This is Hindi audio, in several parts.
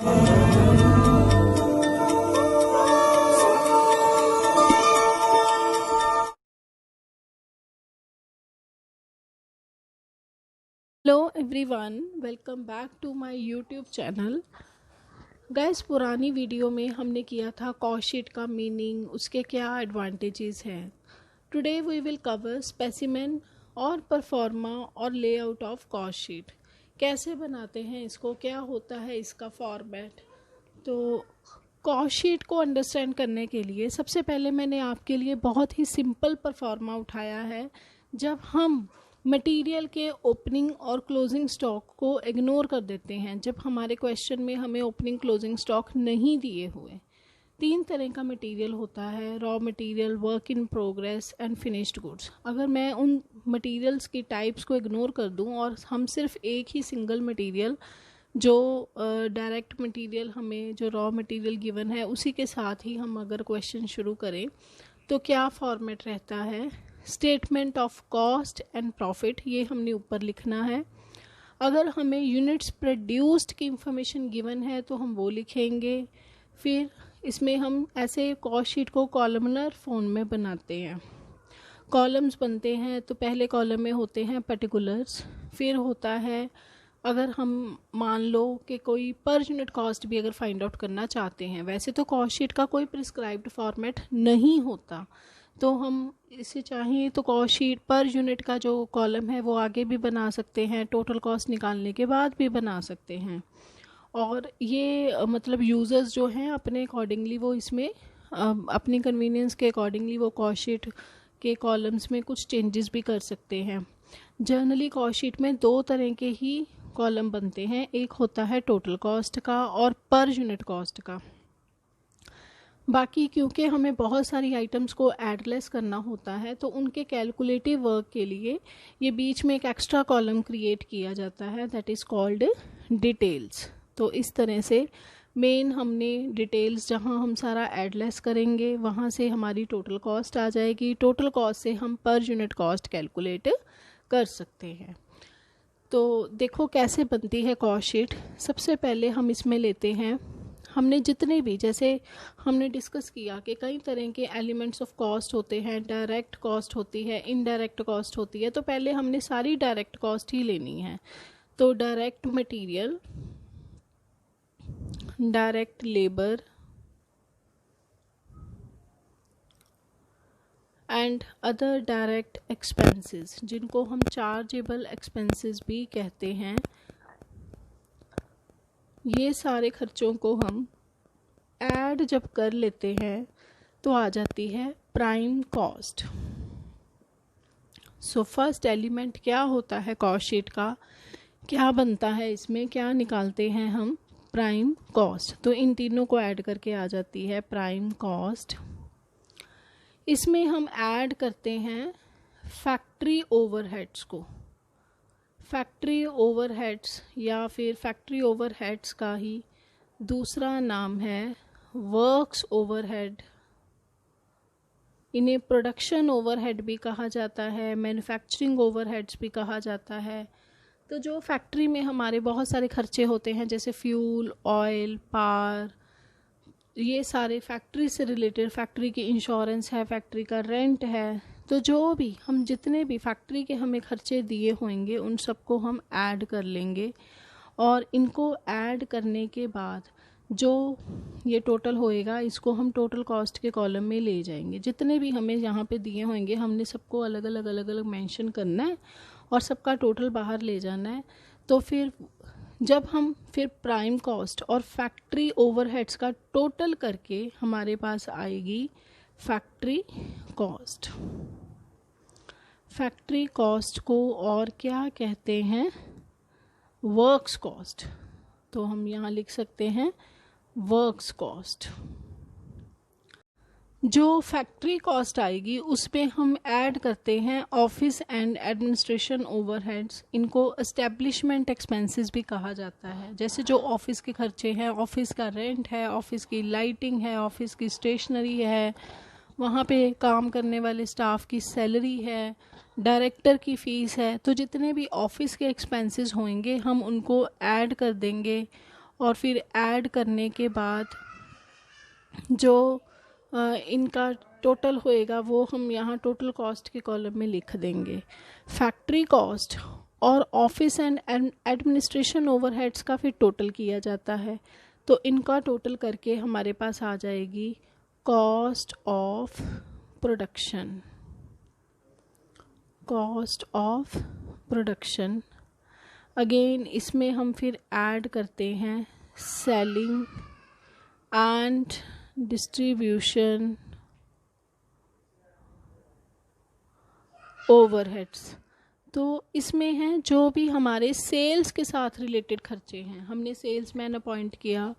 Hello everyone, welcome back to my YouTube channel. Guys, पुरानी वीडियो में हमने किया था कॉस्ट शीट का मीनिंग, उसके क्या एडवांटेजेस हैं। Today we will cover specimen और परफॉर्मा और लेआउट ऑफ कॉस्ट शीट। कैसे बनाते हैं इसको, क्या होता है इसका फॉर्मेट। तो कॉस्ट शीट को अंडरस्टैंड करने के लिए सबसे पहले मैंने आपके लिए बहुत ही सिंपल परफॉर्मा उठाया है। जब हम मटेरियल के ओपनिंग और क्लोजिंग स्टॉक को इग्नोर कर देते हैं, जब हमारे क्वेश्चन में हमें ओपनिंग क्लोजिंग स्टॉक नहीं दिए हुए। 3 तरह का मटेरियल होता है: raw material, work in progress and finished goods. अगर मैं उन मटेरियल्स की टाइप्स को इग्नोर कर दूं और हम सिर्फ एक ही सिंगल मटेरियल, जो डायरेक्ट मटेरियल हमें जो रॉ मटेरियल गिवन है, उसी के साथ ही हम अगर क्वेश्चन शुरू करें, तो क्या फॉर्मेट रहता है। Statement of cost and profit, ये हमने ऊपर लिखना है। अगर हमें यूनिट्स प्रोड्यूस्ड की इंफॉर्मेशन गिवन है तो हम वो लिखेंगे। फिर इसमें हम ऐसे कॉस्ट शीट को कॉलमनर फॉर्म में बनाते हैं। कॉलम्स बनते हैं तो पहले कॉलम में होते हैं पर्टिकुलर्स, फिर होता है, अगर हम मान लो कि कोई पर यूनिट कॉस्ट भी अगर फाइंड आउट करना चाहते हैं, वैसे तो कॉस्ट शीट का कोई प्रिस्क्राइब्ड फॉर्मेट नहीं होता, तो हम इसे चाहिए तो कॉस्ट शीट पर यूनिट का जो कॉलम है वो आगे भी बना सकते हैं, टोटल कॉस्ट निकालने के बाद भी बना सकते हैं। और ये मतलब यूज़र्स जो हैं अपने अकॉर्डिंगली वो इसमें अपनी कन्वीनियंस के अकॉर्डिंगली वो कॉस्ट शीट के कॉलम्स में कुछ चेंजेस भी कर सकते हैं। जनरली कॉस्ट शीट में 2 तरह के ही कॉलम बनते हैं, एक होता है टोटल कॉस्ट का और पर यूनिट कॉस्ट का। बाकी क्योंकि हमें बहुत सारी आइटम्स को एडलेस करना होता है, तो उनके कैलकुलेटिव वर्क के लिए ये बीच में एक एक्स्ट्रा कॉलम क्रिएट किया जाता है, दैट इज़ कॉल्ड डिटेल्स। तो इस तरह से मेन हमने डिटेल्स, जहाँ हम सारा एडलेस करेंगे वहाँ से हमारी टोटल कॉस्ट आ जाएगी। टोटल कॉस्ट से हम पर यूनिट कॉस्ट कैलकुलेट कर सकते हैं। तो देखो कैसे बनती है कॉस्ट शीट। सबसे पहले हम इसमें लेते हैं, हमने जितने भी, जैसे हमने डिस्कस किया कि कई तरह के एलिमेंट्स ऑफ कॉस्ट होते हैं, डायरेक्ट कॉस्ट होती है, इनडायरेक्ट कॉस्ट होती है, तो पहले हमने सारी डायरेक्ट कॉस्ट ही लेनी है। तो direct material, direct labour and other direct expenses, जिनको हम चार्जेबल एक्सपेंसेस भी कहते हैं, ये सारे खर्चों को हम ऐड जब कर लेते हैं तो आ जाती है prime cost. So first element क्या होता है कॉस्ट शीट का, क्या बनता है इसमें, क्या निकालते हैं हम, प्राइम कॉस्ट। तो इन तीनों को ऐड करके आ जाती है प्राइम कॉस्ट। इसमें हम ऐड करते हैं फैक्ट्री ओवरहेड्स को। फैक्ट्री ओवरहेड्स या फिर फैक्ट्री ओवरहेड्स का ही दूसरा नाम है वर्क्स ओवरहेड। इन्हें प्रोडक्शन ओवरहेड भी कहा जाता है, मैन्युफैक्चरिंग ओवरहेड्स भी कहा जाता है। तो जो फैक्ट्री में हमारे बहुत सारे खर्चे होते हैं, जैसे फ्यूल, ऑयल, पावर, ये सारे फैक्ट्री से रिलेटेड, फैक्ट्री की इंश्योरेंस है, फैक्ट्री का रेंट है, तो जो भी हम जितने भी फैक्ट्री के हमें खर्चे दिए होंगे उन सबको हम ऐड कर लेंगे। और इनको ऐड करने के बाद जो ये टोटल होएगा, इसको हम टोटल कॉस्ट के कॉलम में ले जाएंगे। जितने भी हमें यहाँ पे दिए होंगे हमने सबको अलग अलग मेंशन करना है और सबका टोटल बाहर ले जाना है। तो फिर जब हम फिर प्राइम कॉस्ट और फैक्ट्री ओवरहेड्स का टोटल करके हमारे पास आएगी फैक्ट्री कॉस्ट। फैक्ट्री कॉस्ट को और क्या कहते हैं, वर्क्स कॉस्ट। तो हम यहाँ लिख सकते हैं वर्क्स कॉस्ट। जो फैक्ट्री कॉस्ट आएगी उसमें हम ऐड करते हैं ऑफिस एंड एडमिनिस्ट्रेशन ओवरहेड्स। इनको एस्टेब्लिशमेंट एक्सपेंसेस भी कहा जाता है। जैसे जो ऑफिस के खर्चे हैं, ऑफिस का रेंट है, ऑफिस की लाइटिंग है, ऑफिस की स्टेशनरी है, वहाँ पे काम करने वाले स्टाफ की सैलरी है, डायरेक्टर की फ़ीस है। तो जितने भी ऑफिस के एक्सपेंसेस होंगे हम उनको ऐड कर देंगे और फिर ऐड करने के बाद जो इनका टोटल होएगा वो हम यहाँ टोटल कॉस्ट के कॉलम में लिख देंगे। फैक्ट्री कॉस्ट और ऑफिस एंड एडमिनिस्ट्रेशन ओवरहेड्स का फिर टोटल किया जाता है, तो इनका टोटल करके हमारे पास आ जाएगी cost of production. Cost of production again इसमें हम फिर ऐड करते हैं सेलिंग एंड डिस्ट्रीब्यूशन ओवरहेड्स। तो इसमें हैं जो भी हमारे सेल्स के साथ रिलेटेड खर्चे हैं, हमने सेल्समैन अपॉइंट किया,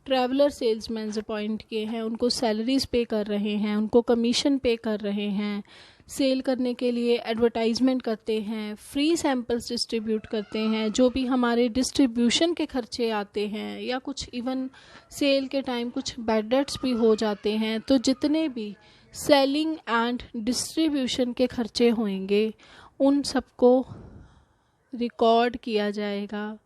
ट्रैवलर सेल्समैन अपॉइंट किए हैं, उनको सैलरीज पे कर रहे हैं, उनको कमीशन पे कर रहे हैं, सेल करने के लिए एडवर्टाइजमेंट करते हैं, फ्री सैम्पल्स डिस्ट्रीब्यूट करते हैं, जो भी हमारे डिस्ट्रीब्यूशन के खर्चे आते हैं या कुछ इवन सेल के टाइम कुछ बैड डेट्स भी हो जाते हैं, तो जितने भी सेलिंग एंड डिस्ट्रीब्यूशन के खर्चे होंगे उन सबको रिकॉर्ड किया जाएगा।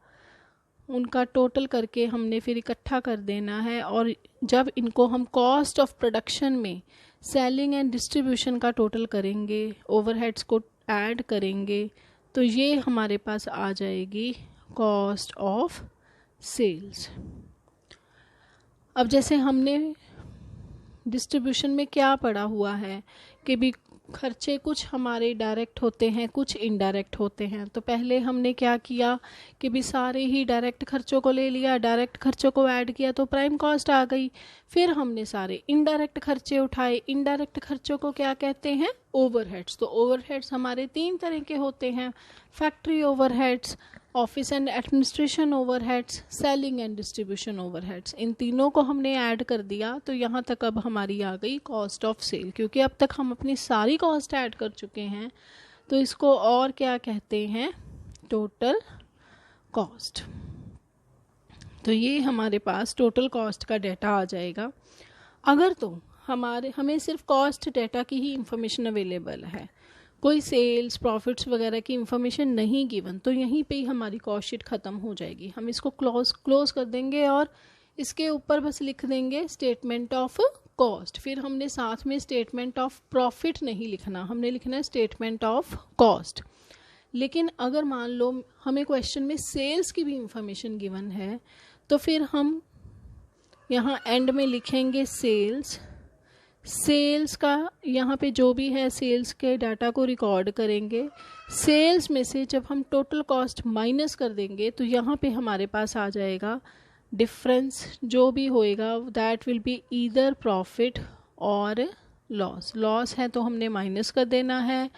उनका टोटल करके हमने फिर इकट्ठा कर देना है, और जब इनको हम कॉस्ट ऑफ प्रोडक्शन में सेलिंग एंड डिस्ट्रीब्यूशन का टोटल करेंगे, ओवरहेड्स को ऐड करेंगे, तो ये हमारे पास आ जाएगी कॉस्ट ऑफ सेल्स। अब जैसे हमने डिस्ट्रीब्यूशन में क्या पढ़ा हुआ है कि भी खर्चे कुछ हमारे डायरेक्ट होते हैं, कुछ इनडायरेक्ट होते हैं, तो पहले हमने क्या किया कि भी सारे ही डायरेक्ट खर्चों को ले लिया, डायरेक्ट खर्चों को ऐड किया तो प्राइम कॉस्ट आ गई। फिर हमने सारे इनडायरेक्ट खर्चे उठाए, इनडायरेक्ट खर्चों को क्या कहते हैं, ओवरहेड्स। तो ओवरहेड्स हमारे 3 तरह के होते हैं, factory overheads, office and administration overheads, selling and distribution overheads. इन तीनों को हमने ऐड कर दिया, तो यहाँ तक अब हमारी आ गई कॉस्ट ऑफ सेल। क्योंकि अब तक हम अपनी सारी कॉस्ट ऐड कर चुके हैं, तो इसको और क्या कहते हैं, टोटल कॉस्ट। तो ये हमारे पास टोटल कॉस्ट का डाटा आ जाएगा। अगर तो हमें सिर्फ कॉस्ट डाटा की ही इंफॉर्मेशन अवेलेबल है, कोई सेल्स प्रॉफिट्स वगैरह की इंफॉर्मेशन नहीं गिवन, तो यहीं पे ही हमारी कॉस्ट शीट ख़त्म हो जाएगी। हम इसको क्लोज कर देंगे और इसके ऊपर बस लिख देंगे स्टेटमेंट ऑफ कॉस्ट। फिर हमने साथ में स्टेटमेंट ऑफ प्रॉफिट नहीं लिखना, हमने लिखना है स्टेटमेंट ऑफ कॉस्ट। लेकिन अगर मान लो हमें क्वेश्चन में सेल्स की भी इंफॉर्मेशन गिवन है, तो फिर हम यहाँ एंड में लिखेंगे सेल्स। सेल्स का यहाँ पे जो भी है सेल्स के डाटा को रिकॉर्ड करेंगे। सेल्स में से जब हम टोटल कॉस्ट माइनस कर देंगे, तो यहाँ पे हमारे पास आ जाएगा डिफरेंस, जो भी होएगा that will be either profit और लॉस। लॉस है तो हमने माइनस कर देना है,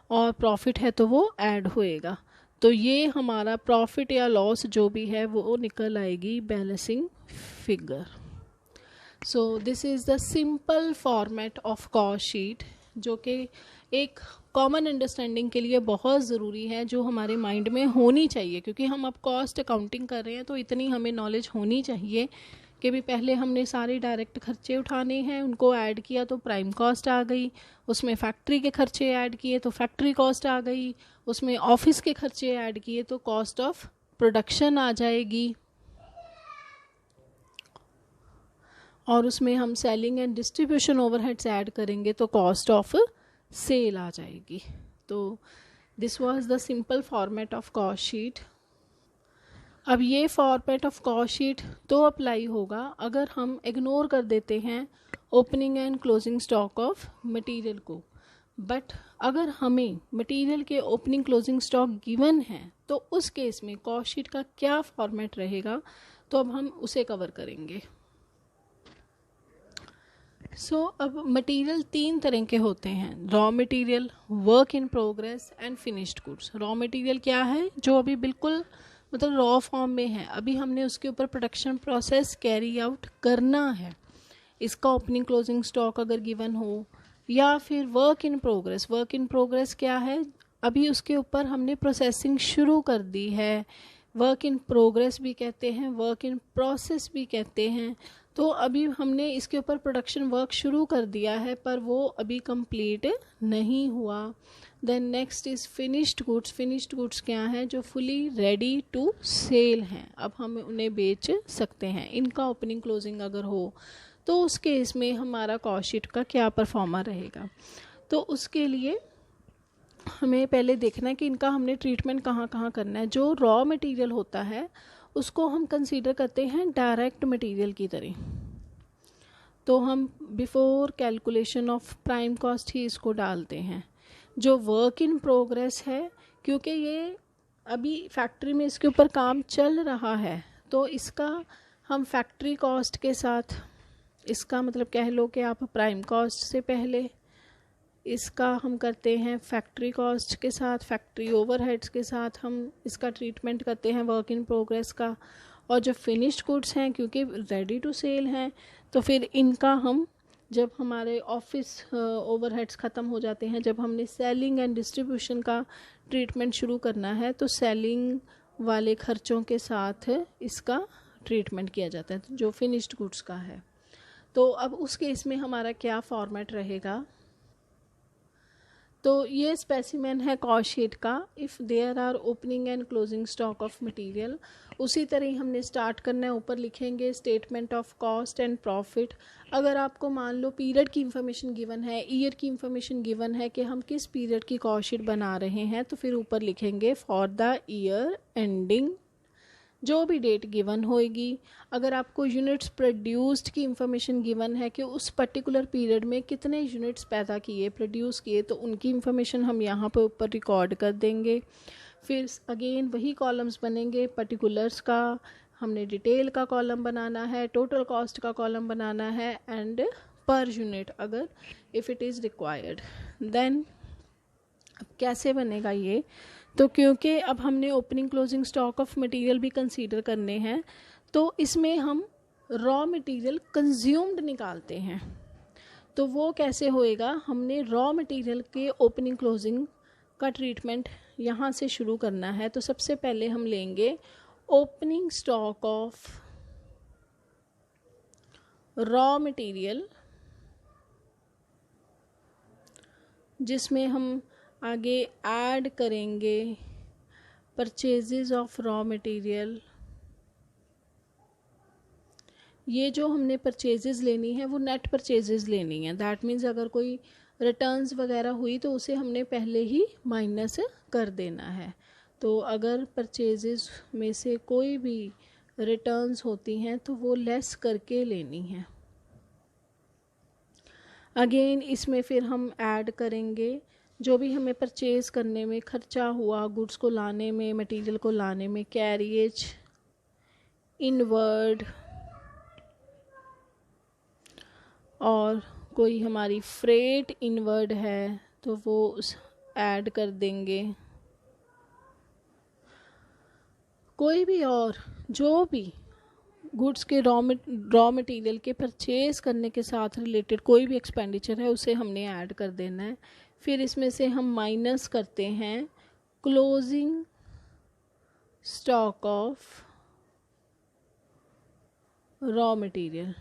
और प्रॉफिट है तो वो ऐड होएगा। तो ये हमारा प्रॉफिट या लॉस जो भी है वो निकल आएगी balancing figure. So this is the simple format of cost sheet, जो कि एक कॉमन अंडरस्टैंडिंग के लिए बहुत ज़रूरी है, जो हमारे माइंड में होनी चाहिए। क्योंकि हम अब कॉस्ट अकाउंटिंग कर रहे हैं, तो इतनी हमें नॉलेज होनी चाहिए कि भी पहले हमने सारे डायरेक्ट खर्चे उठाने हैं, उनको ऐड किया तो प्राइम कॉस्ट आ गई, उसमें फैक्ट्री के खर्चे ऐड किए तो फैक्ट्री कॉस्ट आ गई, उसमें ऑफिस के खर्चे ऐड किए तो कॉस्ट ऑफ प्रोडक्शन आ जाएगी, और उसमें हम selling and distribution overheads add करेंगे तो कॉस्ट ऑफ सेल आ जाएगी। तो this was the simple format of cost sheet. अब ये फॉर्मेट ऑफ कॉस्ट शीट तो अप्लाई होगा अगर हम इग्नोर कर देते हैं opening and closing stock of material को। बट अगर हमें मटेरियल के ओपनिंग क्लोजिंग स्टॉक गिवन है, तो उस केस में कॉस्ट शीट का क्या फॉर्मेट रहेगा, तो अब हम उसे कवर करेंगे। अब मटेरियल 3 तरह के होते हैं, raw material, work in progress and finished goods. Raw material क्या है, जो अभी बिल्कुल मतलब रॉ फॉर्म में है, अभी हमने उसके ऊपर प्रोडक्शन प्रोसेस कैरी आउट करना है। इसका ओपनिंग क्लोजिंग स्टॉक अगर गिवन हो, या फिर work in progress. Work in progress क्या है, अभी उसके ऊपर हमने प्रोसेसिंग शुरू कर दी है, वर्क इन प्रोग्रेस भी कहते हैं, वर्क इन प्रोसेस भी कहते हैं। तो अभी हमने इसके ऊपर प्रोडक्शन वर्क शुरू कर दिया है पर वो अभी कंप्लीट नहीं हुआ। Then next is finished goods. Finished goods क्या हैं? जो फुली रेडी टू सेल हैं, अब हम उन्हें बेच सकते हैं। इनका ओपनिंग क्लोजिंग अगर हो तो उस केस में हमारा कॉस्ट शीट का क्या परफॉर्मा रहेगा। तो उसके लिए हमें पहले देखना है कि इनका हमने ट्रीटमेंट कहाँ कहाँ करना है। जो रॉ मटेरियल होता है उसको हम कंसीडर करते हैं डायरेक्ट मटेरियल की तरह, तो हम before calculation of prime cost ही इसको डालते हैं। जो वर्क इन प्रोग्रेस है, क्योंकि ये अभी फैक्ट्री में इसके ऊपर काम चल रहा है, तो इसका हम फैक्ट्री कॉस्ट के साथ, इसका मतलब कह लो कि आप प्राइम कॉस्ट से पहले इसका हम करते हैं फैक्ट्री कॉस्ट के साथ, फैक्ट्री ओवरहेड्स के साथ हम इसका ट्रीटमेंट करते हैं वर्क इन प्रोग्रेस का। और जो फिनिश्ड गुड्स हैं क्योंकि रेडी टू सेल हैं, तो फिर इनका हम जब हमारे ऑफिस ओवरहेड्स ख़त्म हो जाते हैं, जब हमने सेलिंग एंड डिस्ट्रीब्यूशन का ट्रीटमेंट शुरू करना है, तो सेलिंग वाले खर्चों के साथ इसका ट्रीटमेंट किया जाता है जो फिनिश्ड गुड्स का है। तो अब उस केस में हमारा क्या फॉर्मेट रहेगा। तो ये स्पेसिमेन है कॉस्ट शीट का। If there are opening and closing stock of material, उसी तरह हमने स्टार्ट करना है। ऊपर लिखेंगे statement of cost and profit. अगर आपको मान लो पीरियड की इंफॉर्मेशन गिवन है, ईयर की इंफॉर्मेशन गिवन है कि हम किस पीरियड की कॉस्ट शीट बना रहे हैं, तो फिर ऊपर लिखेंगे फॉर द ईयर एंडिंग, जो भी डेट गिवन होएगी। अगर आपको यूनिट्स प्रोड्यूस्ड की इंफॉर्मेशन गिवन है कि उस पर्टिकुलर पीरियड में कितने यूनिट्स पैदा किए, प्रोड्यूस किए, तो उनकी इंफॉर्मेशन हम यहाँ पर ऊपर रिकॉर्ड कर देंगे। फिर अगेन वही कॉलम्स बनेंगे, पर्टिकुलर्स का हमने डिटेल का कॉलम बनाना है, टोटल कॉस्ट का कॉलम बनाना है, एंड पर यूनिट अगर if it is required. Then अब कैसे बनेगा ये, तो क्योंकि अब हमने opening closing stock of material भी कंसीडर करने हैं, तो इसमें हम रॉ मटेरियल कंज्यूम्ड निकालते हैं। तो वो कैसे होएगा, हमने रॉ मटेरियल के ओपनिंग क्लोजिंग का ट्रीटमेंट यहाँ से शुरू करना है। तो सबसे पहले हम लेंगे opening stock of raw material, जिसमें हम आगे ऐड करेंगे परचेजेस ऑफ रॉ मटेरियल। ये जो हमने परचेजेस लेनी है वो नेट परचेजेस लेनी है। दैट मीन्स अगर कोई रिटर्न्स वगैरह हुई तो उसे हमने पहले ही माइनस कर देना है। तो अगर परचेजेस में से कोई भी रिटर्न्स होती हैं तो वो लेस करके लेनी है। अगेन इसमें फिर हम ऐड करेंगे जो भी हमें परचेज़ करने में खर्चा हुआ, गुड्स को लाने में, मटेरियल को लाने में, कैरिएज, इनवर्ड, और कोई हमारी फ्रेट इनवर्ड है तो वो ऐड कर देंगे। कोई भी और जो भी गुड्स के रॉ मटेरियल के परचेज़ करने के साथ रिलेटेड कोई भी एक्सपेंडिचर है उसे हमने ऐड कर देना है। फिर इसमें से हम माइनस करते हैं closing stock of raw material.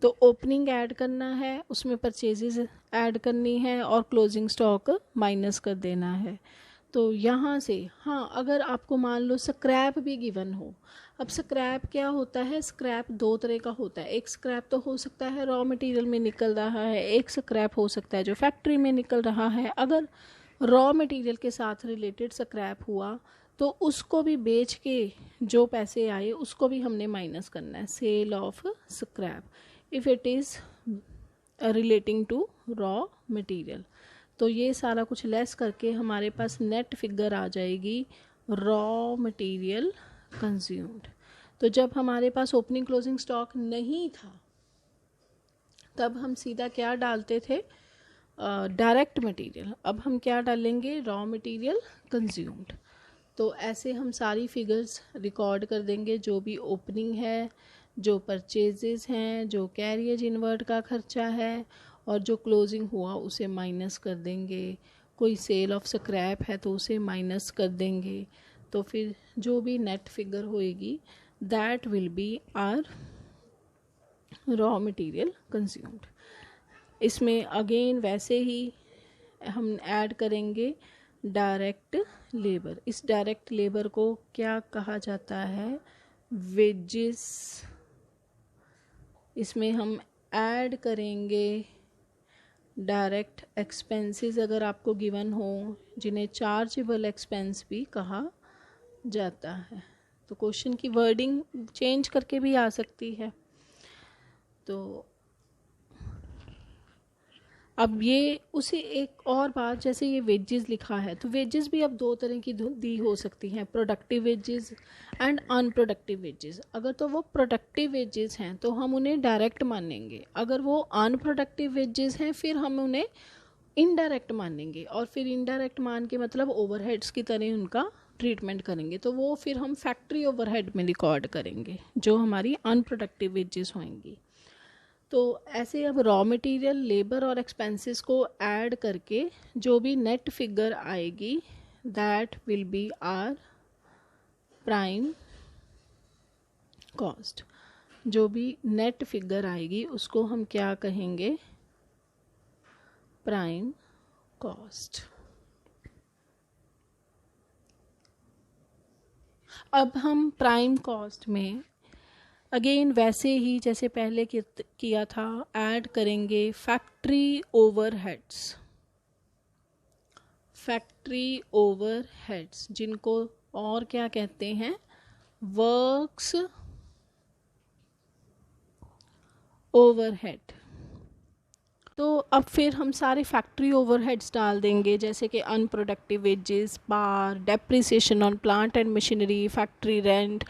तो ओपनिंग ऐड करना है, उसमें परचेजेस ऐड करनी है और क्लोजिंग स्टॉक माइनस कर देना है। तो यहाँ से हाँ, अगर आपको मान लो स्क्रैप भी गिवन हो। अब स्क्रैप क्या होता है, स्क्रैप दो तरह का होता है। एक स्क्रैप तो हो सकता है रॉ मटेरियल में निकल रहा है, एक स्क्रैप हो सकता है जो फैक्ट्री में निकल रहा है। अगर रॉ मटेरियल के साथ रिलेटेड स्क्रैप हुआ तो उसको भी बेच के जो पैसे आए उसको भी हमने माइनस करना है, sale of scrap if it is relating to raw material. तो ये सारा कुछ लेस करके हमारे पास नेट फिगर आ जाएगी रॉ मटेरियल कंज्यूम्ड। तो जब हमारे पास ओपनिंग क्लोजिंग स्टॉक नहीं था तब हम सीधा क्या डालते थे, डायरेक्ट मटेरियल। अब हम क्या डालेंगे, रॉ मटेरियल कंज्यूम्ड। तो ऐसे हम सारी फिगर्स रिकॉर्ड कर देंगे, जो भी ओपनिंग है, जो परचेजेस हैं, जो कैरिएज इनवर्ट का खर्चा है, और जो क्लोजिंग हुआ उसे माइनस कर देंगे। कोई सेल ऑफ स्क्रैप है तो उसे माइनस कर देंगे। तो फिर जो भी नेट फिगर होएगी that will be our raw material consumed. इसमें अगेन वैसे ही हम ऐड करेंगे डायरेक्ट लेबर। इस डायरेक्ट लेबर को क्या कहा जाता है? वेजेस। इसमें हम ऐड करेंगे डायरेक्ट एक्सपेंसेस अगर आपको गिवन हो, जिन्हें चार्जेबल एक्सपेंस भी कहा जाता है। तो क्वेश्चन की वर्डिंग चेंज करके भी आ सकती है। तो अब ये उसी एक और बात, जैसे ये वेजेस लिखा है तो वेजेस भी अब दो तरह की दी हो सकती हैं, productive wages and unproductive wages. अगर तो वो प्रोडक्टिव वेजेस हैं तो हम उन्हें डायरेक्ट मानेंगे, अगर वो अनप्रोडक्टिव वेजेस हैं फिर हम उन्हें इनडायरेक्ट मानेंगे, और फिर इनडायरेक्ट मान के मतलब ओवरहेड्स की तरह उनका ट्रीटमेंट करेंगे। तो वो फिर हम फैक्ट्री ओवरहेड में रिकॉर्ड करेंगे जो हमारी अनप्रोडक्टिव वेजेस होंगी। तो ऐसे अब रॉ मटेरियल, लेबर और एक्सपेंसेस को ऐड करके जो भी नेट फिगर आएगी that will be our prime cost. जो भी नेट फिगर आएगी उसको हम क्या कहेंगे? Prime cost. अब हम प्राइम कॉस्ट में अगेन वैसे ही जैसे पहले किया था ऐड करेंगे फैक्ट्री ओवरहेड्स। फैक्ट्री ओवरहेड्स जिनको और क्या कहते हैं? Works overhead. तो अब फिर हम सारे फैक्ट्री ओवरहेड्स डाल देंगे, जैसे कि unproductive wages, power, depreciation on plant and machinery, factory rent,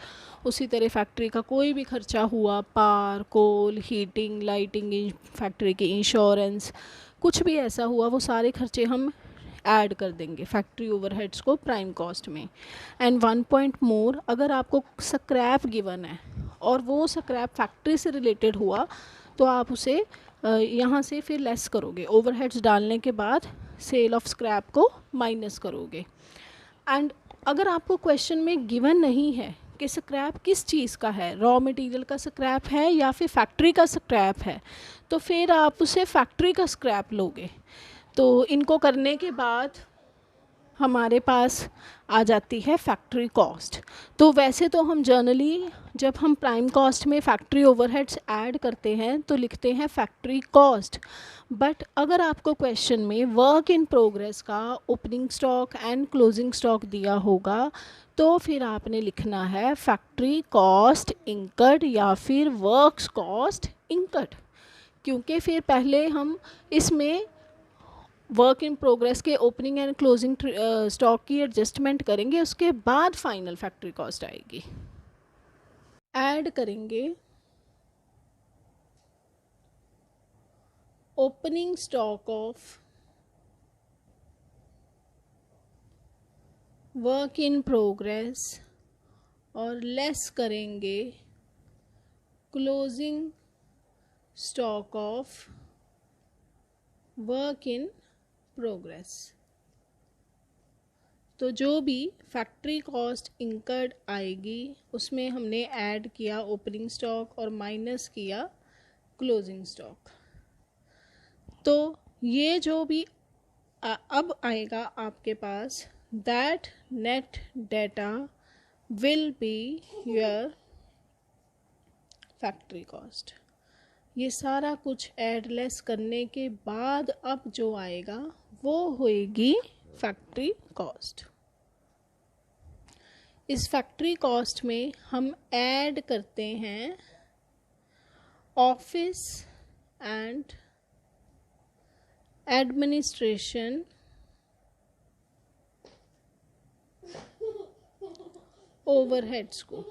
उसी तरह फैक्ट्री का कोई भी खर्चा हुआ, power, coal, heating, lighting, factory की इंश्योरेंस, कुछ भी ऐसा हुआ वो सारे खर्चे हम ऐड कर देंगे फैक्ट्री ओवरहेड्स को प्राइम कॉस्ट में। एंड वन पॉइंट मोर, अगर आपको स्क्रैप गिवन है और वो स्क्रैप फैक्ट्री से रिलेटेड हुआ तो आप उसे यहाँ से फिर लेस करोगे, ओवरहेड्स डालने के बाद सेल ऑफ स्क्रैप को माइनस करोगे। एंड अगर आपको क्वेश्चन में गिवन नहीं है कि स्क्रैप किस चीज़ का है, रॉ मटेरियल का स्क्रैप है या फिर फैक्ट्री का स्क्रैप है, तो फिर आप उसे फैक्ट्री का स्क्रैप लोगे। तो इनको करने के बाद हमारे पास आ जाती है फैक्ट्री कॉस्ट। तो वैसे तो हम जनरली जब हम प्राइम कॉस्ट में फैक्ट्री ओवरहेड्स ऐड करते हैं तो लिखते हैं फैक्ट्री कॉस्ट। बट अगर आपको क्वेश्चन में वर्क इन प्रोग्रेस का opening stock and closing stock दिया होगा तो फिर आपने लिखना है फैक्ट्री कॉस्ट इंकर्ड या फिर वर्क्स कॉस्ट इंकर्ड, क्योंकि फिर पहले हम इसमें वर्क इन प्रोग्रेस के ओपनिंग एंड क्लोजिंग स्टॉक की एडजस्टमेंट करेंगे, उसके बाद फाइनल फैक्ट्री कॉस्ट आएगी। ऐड करेंगे opening stock of work in progress और लेस करेंगे closing stock of work in progress. तो जो भी फैक्ट्री कॉस्ट इंकर्ड आएगी उसमें हमने ऐड किया ओपनिंग स्टॉक और माइनस किया क्लोजिंग स्टॉक। तो ये जो भी अब आएगा आपके पास that net data will be your factory cost. ये सारा कुछ ऐड लेस करने के बाद अब जो आएगा वो होएगी फैक्ट्री कॉस्ट। इस फैक्ट्री कॉस्ट में हम ऐड करते हैं ऑफिस एंड एडमिनिस्ट्रेशन ओवरहेड्स को।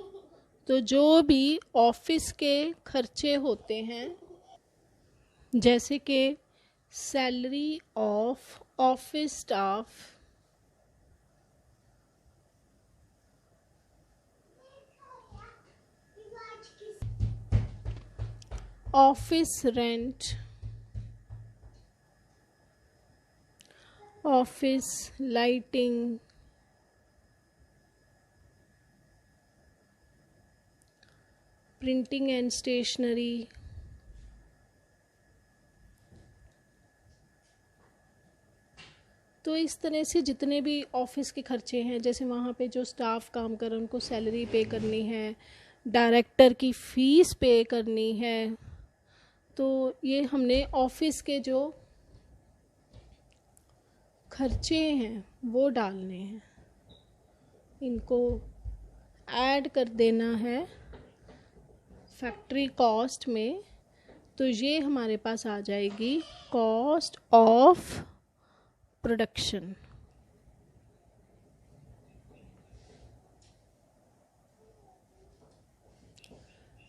तो जो भी ऑफिस के खर्चे होते हैं जैसे कि salary of office staff, office rent, office lighting, printing and stationery, तो इस तरह से जितने भी ऑफिस के खर्चे हैं, जैसे वहाँ पे जो स्टाफ काम कर रहे हैं उनको सैलरी पे करनी है, डायरेक्टर की फ़ीस पे करनी है, तो ये हमने ऑफिस के जो खर्चे हैं वो डालने हैं, इनको ऐड कर देना है फैक्ट्री कॉस्ट में। तो ये हमारे पास आ जाएगी कॉस्ट ऑफ प्रोडक्शन।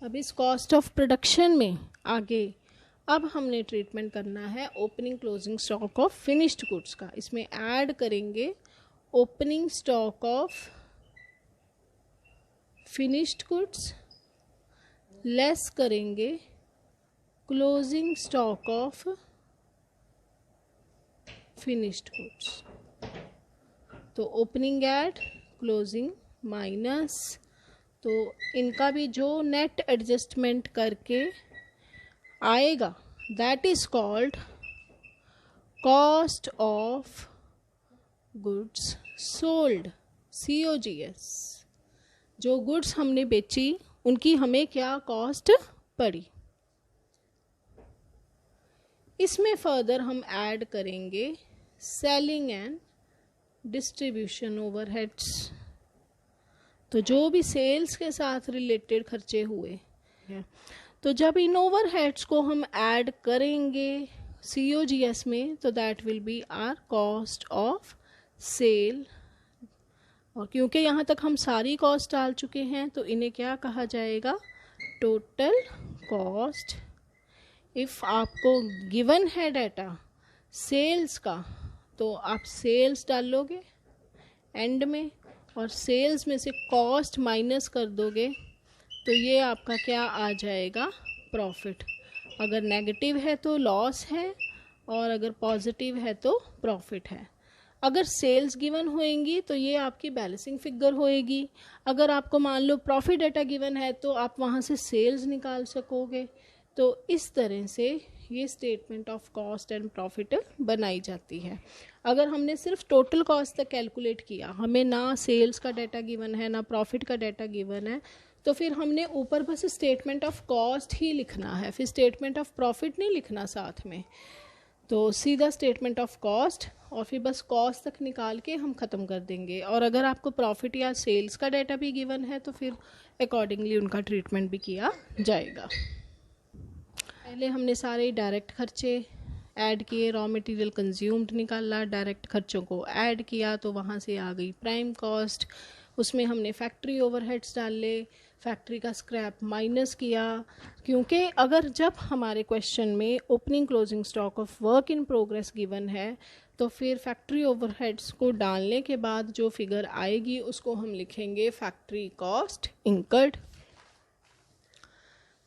अब इस कॉस्ट ऑफ प्रोडक्शन में आगे अब हमने ट्रीटमेंट करना है opening closing stock of finished goods का। इसमें ऐड करेंगे opening stock of finished goods, less करेंगे closing stock of finished goods. तो ओपनिंग ऐड क्लोजिंग माइनस, तो इनका भी जो नेट एडजस्टमेंट करके आएगा that is called cost of goods sold, COGS। जो गुड्स हमने बेची उनकी हमें क्या कॉस्ट पड़ी। इसमें फर्दर हम ऐड करेंगे सेलिंग एंड डिस्ट्रीब्यूशन ओवरहेड्स। तो जो भी सेल्स के साथ रिलेटेड खर्चे हुए हैं, तो जब इन ओवरहेड्स को हम ऐड करेंगे COGS में, तो that will be our cost of sale. और क्योंकि यहाँ तक हम सारी कॉस्ट डाल चुके हैं तो इन्हें क्या कहा जाएगा, टोटल कॉस्ट। इफ़ आपको गिवन है डाटा सेल्स का, तो आप सेल्स डाल लोगे एंड में, और सेल्स में से कॉस्ट माइनस कर दोगे, तो ये आपका क्या आ जाएगा, प्रॉफिट। अगर नेगेटिव है तो लॉस है, और अगर पॉजिटिव है तो प्रॉफिट है। अगर सेल्स गिवन होएंगी तो ये आपकी बैलेंसिंग फिगर होएगी। अगर आपको मान लो प्रॉफिट डाटा गिवन है तो आप वहाँ से सेल्स निकाल सकोगे। तो इस तरह से ये statement of cost and profit बनाई जाती है। अगर हमने सिर्फ टोटल कॉस्ट तक कैलकुलेट किया, हमें ना सेल्स का डाटा गिवन है ना प्रॉफिट का डाटा गिवन है, तो फिर हमने ऊपर बस स्टेटमेंट ऑफ कॉस्ट ही लिखना है, फिर स्टेटमेंट ऑफ प्रॉफिट नहीं लिखना साथ में। तो सीधा स्टेटमेंट ऑफ कॉस्ट और फिर बस कॉस्ट तक निकाल के हम ख़त्म कर देंगे। और अगर आपको प्रॉफिट या सेल्स का डाटा भी गिवन है तो फिर अकॉर्डिंगली उनका ट्रीटमेंट भी किया जाएगा। पहले हमने सारे डायरेक्ट खर्चे ऐड किए, रॉ मटेरियल कंज्यूम्ड निकाला, डायरेक्ट खर्चों को ऐड किया, तो वहाँ से आ गई प्राइम कॉस्ट। उसमें हमने फैक्ट्री ओवरहेड्स डाले, फैक्ट्री का स्क्रैप माइनस किया, क्योंकि अगर जब हमारे क्वेश्चन में opening closing stock of work in progress given है तो फिर फैक्ट्री ओवरहेड्स को डालने के बाद जो फिगर आएगी उसको हम लिखेंगे फैक्ट्री कॉस्ट इनकर्ड।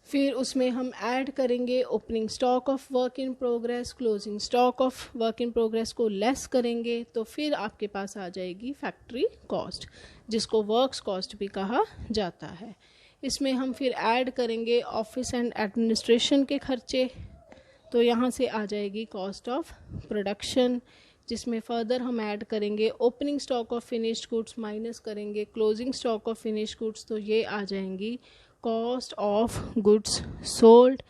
फिर उसमें हम ऐड करेंगे opening stock of work in progress, closing stock of work in progress को लेस करेंगे, तो फिर आपके पास आ जाएगी फैक्ट्री कॉस्ट, जिसको वर्क्स कॉस्ट भी कहा जाता है। इसमें हम फिर ऐड करेंगे ऑफिस एंड एडमिनिस्ट्रेशन के खर्चे, तो यहाँ से आ जाएगी कॉस्ट ऑफ प्रोडक्शन, जिसमें फर्दर हम ऐड करेंगे opening stock of finished goods minus करेंगे closing stock of finished goods, तो ये आ जाएंगी cost of goods sold.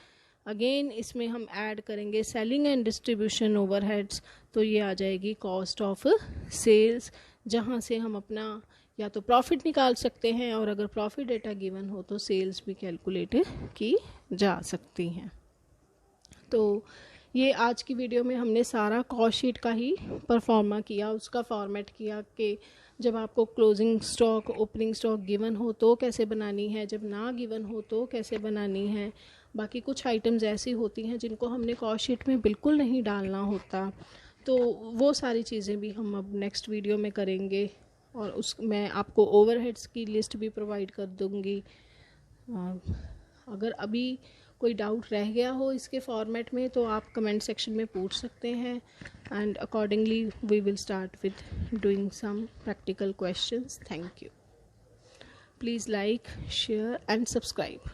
Again इसमें हम ऐड करेंगे सेलिंग एंड डिस्ट्रीब्यूशन ओवरहेड्स, तो ये आ जाएगी कॉस्ट ऑफ सेल्स, जहाँ से हम अपना या तो प्रॉफिट निकाल सकते हैं, और अगर प्रॉफिट डेटा गिवन हो तो सेल्स भी कैलकुलेट की जा सकती हैं। तो ये आज की वीडियो में हमने सारा कॉस्ट शीट का ही परफॉर्मा किया, उसका फॉर्मेट किया कि जब आपको closing stock opening stock given हो तो कैसे बनानी है, जब ना गिवन हो तो कैसे बनानी है। बाकी कुछ आइटम्स ऐसी होती हैं जिनको हमने कॉस्ट शीट में बिल्कुल नहीं डालना होता, तो वो सारी चीज़ें भी हम अब नेक्स्ट वीडियो में करेंगे, और उस मैं आपको ओवरहेड्स की लिस्ट भी प्रोवाइड कर दूँगी। अगर अभी कोई डाउट रह गया हो इसके फॉर्मेट में तो आप कमेंट सेक्शन में पूछ सकते हैं, and accordingly we will start with doing some practical questions. Thank you. Please like, share and subscribe.